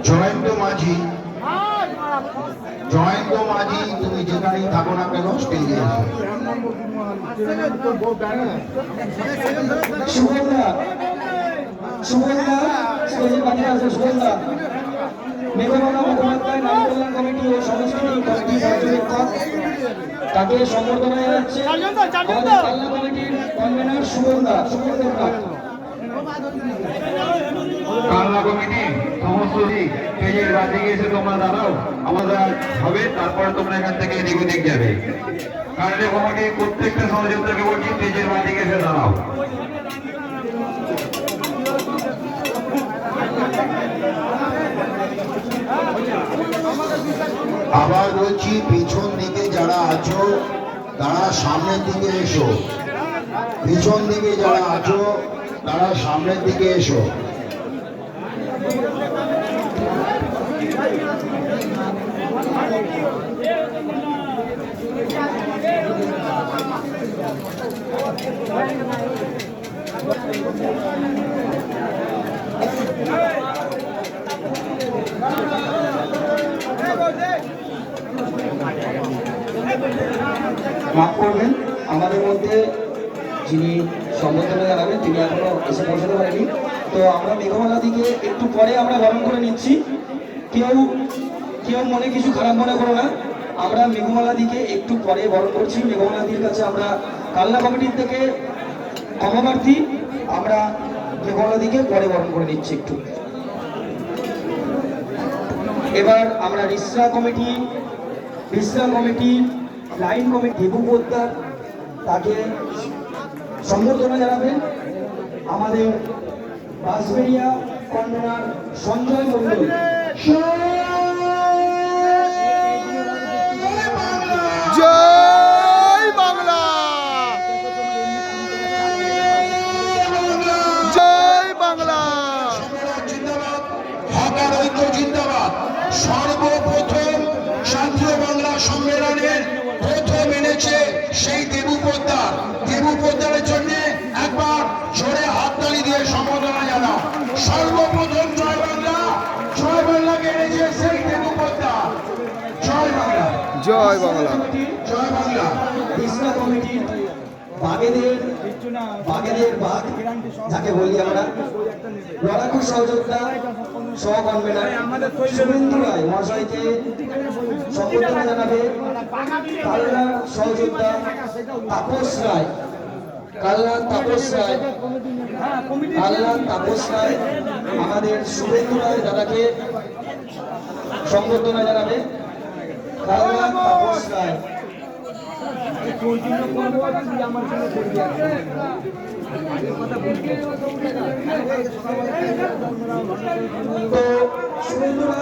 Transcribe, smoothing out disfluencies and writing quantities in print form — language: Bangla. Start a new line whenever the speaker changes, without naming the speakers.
জয়ন্ত মাঝি, জয়ন্ত মাঝি তুমি যেখানেই থাকো না কেন স্টেজে এসো।
সুগন্ধা, সুগন্ধা স্টেজের কাছে আছে। সুগন্ধা মেঘমালা মুখোপাধ্যায় নারী কল্যাণ কমিটি ও সংস্কৃতি কমিটি পর্যবেক্ষক, তাকে সম্বর্ধনা জানাচ্ছে আমাদের কালনা কমিটির কনভেনার সুগন্ধা। সুগন্ধা
কালনা কমিটি সমস্ত স্টেজের বাদিকে এসে তোমরা দাঁড়াও, আমাদের হবে, তারপরে তোমরা এখান থেকে এদিক ওদিক যাবে। কালনা কমিটি প্রত্যেকটা সহযোগিতাকে বলছি স্টেজের বাদিকে এসে দাঁড়াও।
আবার বলছি, পিছন দিকে যারা আছো তারা সামনের দিকে এসো। পিছন দিকে যারা আছো তারা সামনের দিকে এসো।
মাফ করবেন, আমাদের মধ্যে যিনি সম্বোধনা জানাবেন তিনি এখনো এসে পৌঁছাতে পারেনি। তো আমরা মেঘমালা দিকে একটু পরে আমরা বরণ করে নিচ্ছি। কেউ কেউ মনে কিছু খারাপ মনে করো না, আমরা মেঘমালা দিকে একটু পরে বরণ করছি। মেঘমালা দির কাছে আমরা কালনা কমিটির থেকে ক্ষমাপ্রার্থী, আমরা মেঘমালা দিকে পরে বরণ করে নিচ্ছি একটু। এবার আমরা Rishra committee line committee Debu Poddar, তাকে সম্বর্ধনা জানাবেন আমাদের বাঁশবেড়িয়া কনভেনার সঞ্জয় মন্ডল।
জয় বাংলা, জয় বাংলা,
জিন্দাবাদ, হকার ঐক্য জিন্দাবাদ। সর্বপ্রথম জাতীয় বাংলা সম্মেলনের প্রথম এনেছে সেই দেবু পোদ্দার। দেবু পোদ্দারের জন্য একবার জোরে হাততালি দিয়ে সম্বোধনা জানাও। সর্বপ্রথম জয় বাংলাকে এনেছে সেই দেবু পোদ্দার। জয় বাংলা,
জয় বাংলা,
জয় বাংলা।
রিসরা কমিটির বাগেদের বাঘ যাকে বলি আমরা, লড়াকু সহযোদ্ধা সহ কনভেনার শুভেন্দু রায় মহাশয়কে সম্বর্ধনা জানাবে কালনা সহযোদ্ধা তাপস রায়। কালনা তাপস রায় আমাদের শুভেন্দু রায় দাদাকে সম্বর্ধনা জানাবে। কালনা তাপস রায়। তো শুভেন্দু রায়